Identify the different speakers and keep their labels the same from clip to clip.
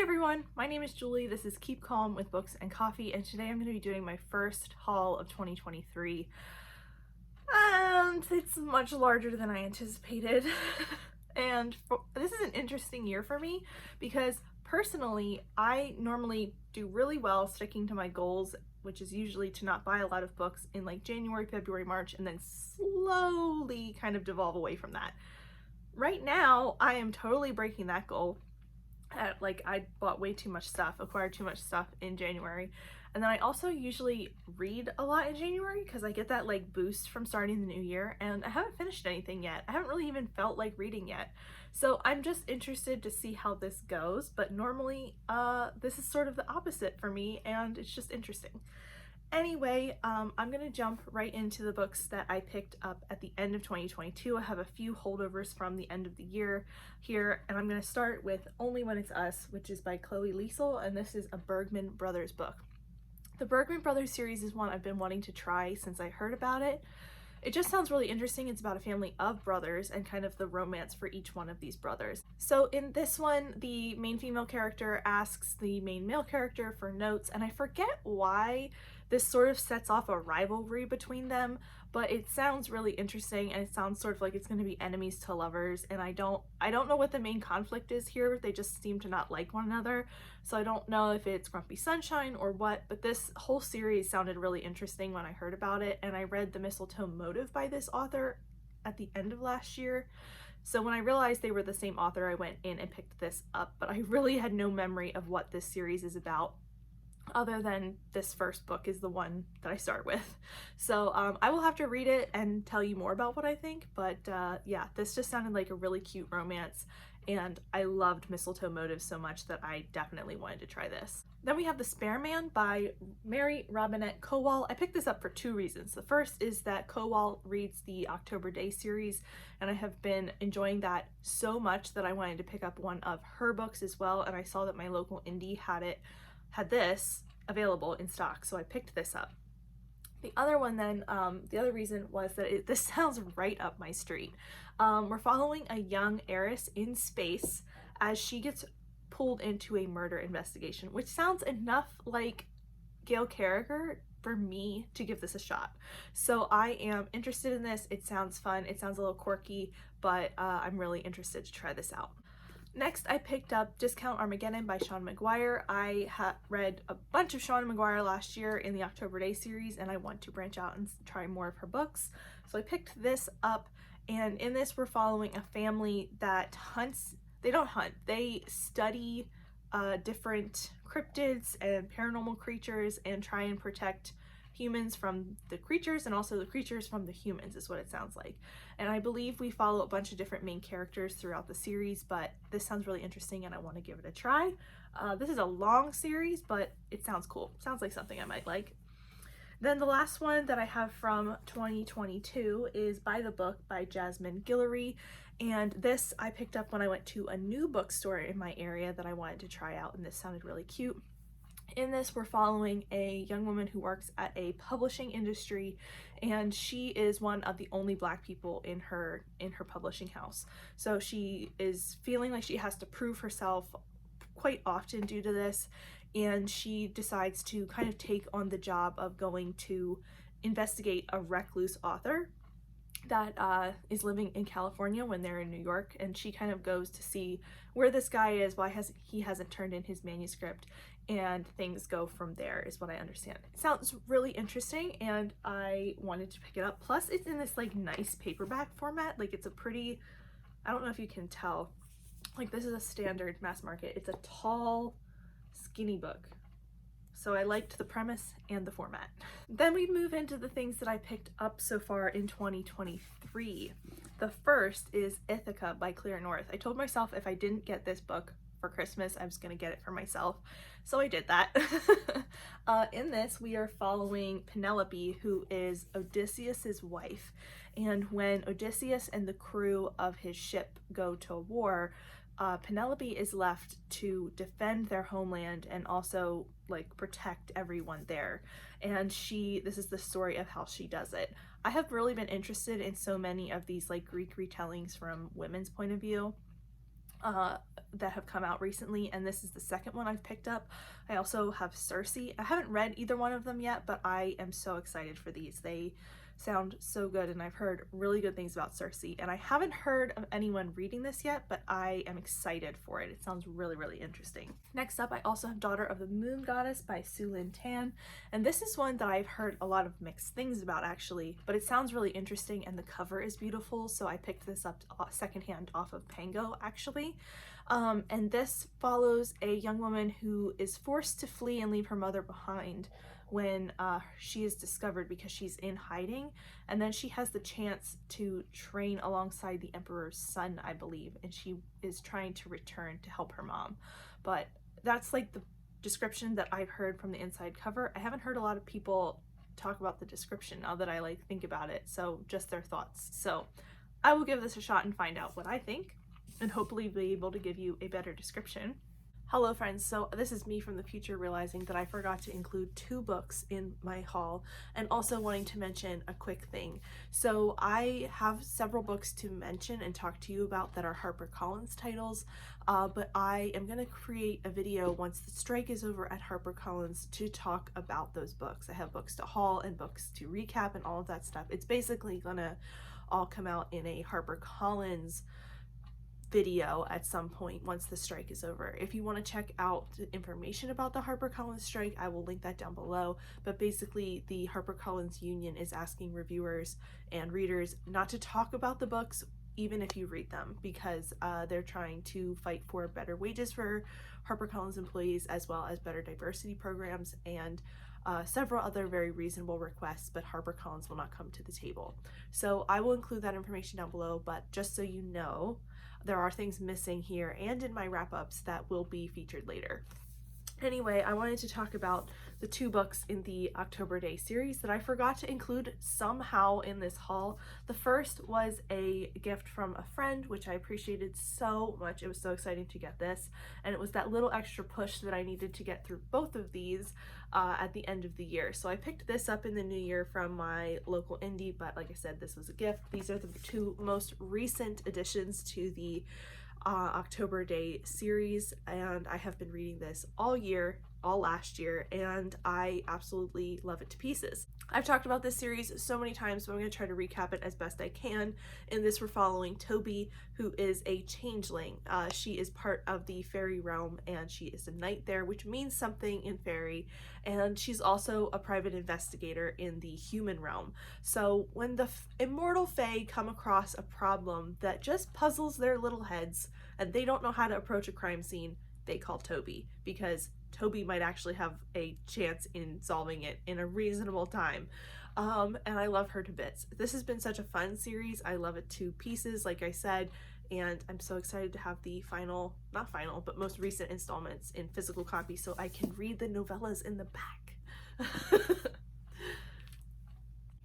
Speaker 1: everyone, my name is Julie. This is Keep Calm with Books and Coffee, and today I'm going to be doing my first haul of 2023. And it's much larger than I anticipated. This is an interesting year for me because personally, I normally do really well sticking to my goals, which is usually to not buy a lot of books in like January, February, March, and then slowly kind of devolve away from that. Right now, I am totally breaking that goal. I bought way too much stuff, acquired too much stuff in January. And then I also usually read a lot in January because I get that like boost from starting the new year, and I haven't finished anything yet. I haven't really even felt like reading yet. So I'm just interested to see how this goes, but normally this is sort of the opposite for me, and it's just interesting. Anyway, I'm gonna jump right into the books that I picked up at the end of 2022. I have a few holdovers from the end of the year here, and I'm gonna start with Only When It's Us, which is by Chloe Liesel, and this is a Bergman Brothers book. The Bergman Brothers series is one I've been wanting to try since I heard about it. It just sounds really interesting. It's about a family of brothers and kind of the romance for each one of these brothers. So in this one, the main female character asks the main male character for notes, and I forget why this sort of sets off a rivalry between them, but it sounds really interesting, and it sounds sort of like it's going to be enemies to lovers, and I don't know what the main conflict is here. They just seem to not like one another, so I don't know if it's Grumpy Sunshine or what, but this whole series sounded really interesting when I heard about it, and I read The Mistletoe Motive by this author at the end of last year. So when I realized they were the same author, I went in and picked this up, but I really had no memory of what this series is about, other than this first book is the one that I start with. So I will have to read it and tell you more about what I think, but yeah, this just sounded like a really cute romance, and I loved Mistletoe Motive so much that I definitely wanted to try this. Then we have The Spare Man by Mary Robinette Kowal. I picked this up for two reasons. The first is that Kowal reads the October Day series, and I have been enjoying that so much that I wanted to pick up one of her books as well, and I saw that my local indie had this available in stock, so I picked this up. The other one then, the other reason was that this sounds right up my street. We're following a young heiress in space as she gets pulled into a murder investigation, which sounds enough like Gail Carriger for me to give this a shot. So I am interested in this. It sounds fun. It sounds a little quirky, but I'm really interested to try this out. Next, I picked up Discount Armageddon by Sean McGuire. I read a bunch of Sean McGuire last year in the October Day series, and I want to branch out and try more of her books. So I picked this up, and in this we're following a family that hunts. They don't hunt, they study different cryptids and paranormal creatures and try and protect humans from the creatures, and also the creatures from the humans is what it sounds like. And I believe we follow a bunch of different main characters throughout the series, but this sounds really interesting and I want to give it a try. This is a long series, but it sounds cool. Sounds like something I might like. Then the last one that I have from 2022 is By the Book by Jasmine Guillory, and this I picked up when I went to a new bookstore in my area that I wanted to try out, and this sounded really cute. In this, we're following a young woman who works at a publishing industry, and she is one of the only Black people in her publishing house. So she is feeling like she has to prove herself quite often due to this, and she decides to kind of take on the job of going to investigate a recluse author that is living in California when they're in New York, and she kind of goes to see where this guy is, why he hasn't turned in his manuscript, and things go from there is what I understand. It sounds really interesting, and I wanted to pick it up. Plus it's in this like nice paperback format. Like it's a pretty, I don't know if you can tell, like this is a standard mass market. It's a tall, skinny book. So I liked the premise and the format. Then we move into the things that I picked up so far in 2023. The first is Ithaca by Clear North. I told myself if I didn't get this book for Christmas, I was gonna get it for myself. So I did that. In this, we are following Penelope, who is Odysseus's wife. And when Odysseus and the crew of his ship go to war, Penelope is left to defend their homeland and also like protect everyone there. And this is the story of how she does it. I have really been interested in so many of these like Greek retellings from women's point of view. that have come out recently, and this is the second one I've picked up. I also have Circe. I haven't read either one of them yet, but I am so excited for these. They sound so good, and I've heard really good things about Circe, and I haven't heard of anyone reading this yet, but I am excited for it. It sounds really, really interesting. Next up, I also have Daughter of the Moon Goddess by Su Lin Tan, and this is one that I've heard a lot of mixed things about actually, but it sounds really interesting and the cover is beautiful, so I picked this up secondhand off of Pango actually. And this follows a young woman who is forced to flee and leave her mother behind when she is discovered because she's in hiding, and then she has the chance to train alongside the Emperor's son, I believe, and she is trying to return to help her mom. But that's like the description that I've heard from the inside cover. I haven't heard a lot of people talk about the description now that I like think about it, so just their thoughts. So I will give this a shot and find out what I think, and hopefully be able to give you a better description. Hello friends, so this is me from the future realizing that I forgot to include 2 books in my haul, and also wanting to mention a quick thing. So I have several books to mention and talk to you about that are HarperCollins titles, but I am going to create a video once the strike is over at HarperCollins to talk about those books. I have books to haul and books to recap and all of that stuff. It's basically going to all come out in a HarperCollins video at some point once the strike is over. If you want to check out the information about the HarperCollins strike, I will link that down below. But basically, the HarperCollins union is asking reviewers and readers not to talk about the books even if you read them, because they're trying to fight for better wages for HarperCollins employees, as well as better diversity programs and several other very reasonable requests, but HarperCollins will not come to the table. So I will include that information down below, but just so you know, there are things missing here and in my wrap-ups that will be featured later. Anyway, I wanted to talk about the 2 books in the October Day series that I forgot to include somehow in this haul. The first was a gift from a friend, which I appreciated so much. It was so exciting to get this, and it was that little extra push that I needed to get through both of these at the end of the year. So I picked this up in the new year from my local indie, but like I said, this was a gift. These are the 2 most recent additions to the October Day series, and I have been reading this all year, all last year, and I absolutely love it to pieces. I've talked about this series so many times, but I'm going to try to recap it as best I can. In this, we're following Toby, who is a changeling. She is part of the fairy realm, and she is a knight there, which means something in fairy, and she's also a private investigator in the human realm. So when the immortal fae come across a problem that just puzzles their little heads, and they don't know how to approach a crime scene, they call Toby, because Toby might actually have a chance in solving it in a reasonable time. And I love her to bits. This has been such a fun series. I love it to pieces, like I said, and I'm so excited to have the final, not final, but most recent installments in physical copy so I can read the novellas in the back.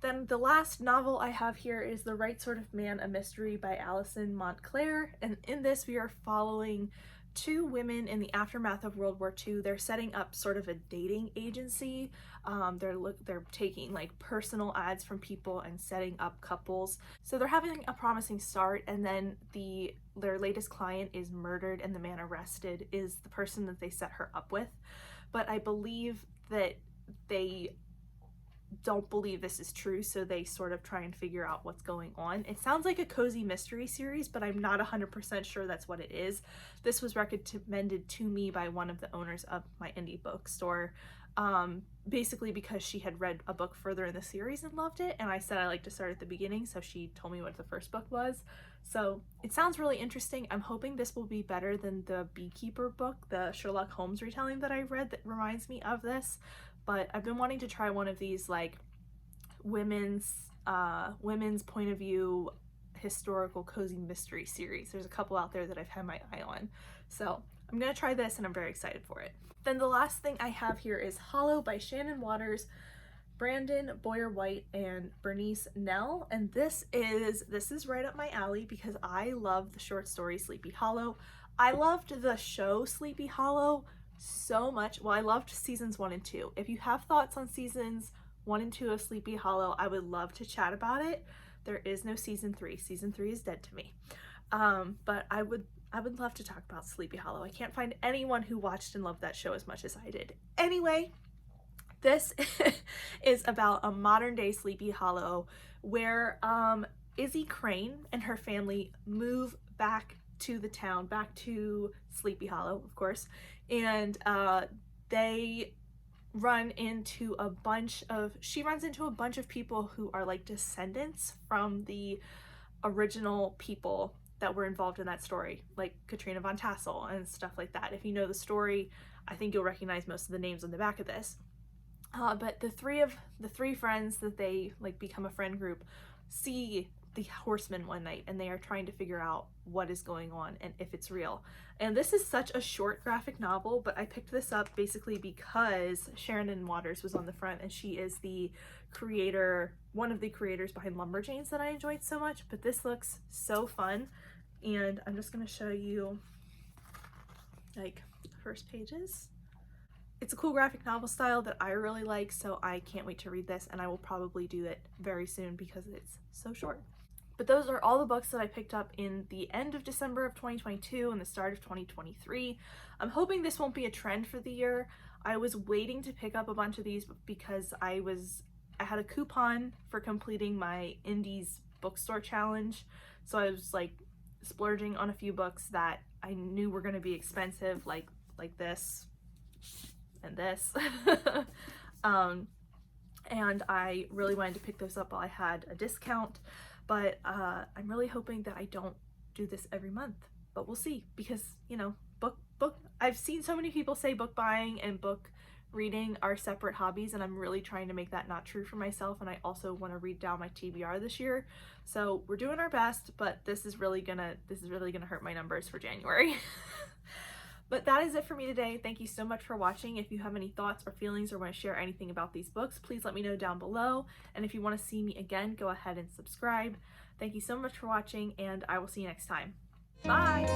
Speaker 1: Then the last novel I have here is The Right Sort of Man, a Mystery by Alison Montclair, and in this we are following 2 women in the aftermath of World War II. They're setting up sort of a dating agency. They're taking like personal ads from people and setting up couples. So they're having a promising start, and then their latest client is murdered, and the man arrested is the person that they set her up with. But I believe that they don't believe this is true, so they sort of try and figure out what's going on. It sounds like a cozy mystery series, but I'm not 100% sure that's what it is. This was recommended to me by one of the owners of my indie bookstore, basically because she had read a book further in the series and loved it, and I said I like to start at the beginning, so she told me what the first book was. So it sounds really interesting. I'm hoping this will be better than the Beekeeper book, the Sherlock Holmes retelling that I read that reminds me of this. But I've been wanting to try one of these like women's point of view historical cozy mystery series. There's a couple out there that I've had my eye on. So I'm gonna try this and I'm very excited for it. Then the last thing I have here is Hollow by Shannon Waters, Brandon Boyer White, and Bernice Nell. And this is right up my alley because I love the short story Sleepy Hollow. I loved the show Sleepy Hollow so much. Well, I loved seasons 1 and 2. If you have thoughts on seasons 1 and 2 of Sleepy Hollow, I would love to chat about it. There is no season 3. Season 3 is dead to me. But I would I would love to talk about Sleepy Hollow. I can't find anyone who watched and loved that show as much as I did. Anyway, this is about a modern day Sleepy Hollow where Izzy Crane and her family move back to the town, back to Sleepy Hollow, of course, and they run into a bunch of, she runs into a bunch of people who are like descendants from the original people that were involved in that story, like Katrina Von Tassel and stuff like that. If you know the story, I think you'll recognize most of the names on the back of this. But the three friends that they like become a friend group see the horsemen one night, and they are trying to figure out what is going on and if it's real. And this is such a short graphic novel, but I picked this up basically because Sharon Waters was on the front, and she is the creator, one of the creators behind Lumberjanes that I enjoyed so much. But this looks so fun, and I'm just going to show you like the first pages. It's a cool graphic novel style that I really like, so I can't wait to read this, and I will probably do it very soon because it's so short. But those are all the books that I picked up in the end of December of 2022 and the start of 2023. I'm hoping this won't be a trend for the year. I was waiting to pick up a bunch of these because I had a coupon for completing my Indies bookstore challenge, so I was like splurging on a few books that I knew were going to be expensive, like this and this. And I really wanted to pick those up while I had a discount, but I'm really hoping that I don't do this every month, but we'll see, because you know, I've seen so many people say book buying and book reading are separate hobbies, and I'm really trying to make that not true for myself, and I also want to read down my TBR this year. So we're doing our best, but this is really gonna hurt my numbers for January. But that is it for me today. Thank you so much for watching. If you have any thoughts or feelings or want to share anything about these books, please let me know down below. And if you want to see me again, go ahead and subscribe. Thank you so much for watching, and I will see you next time. Bye!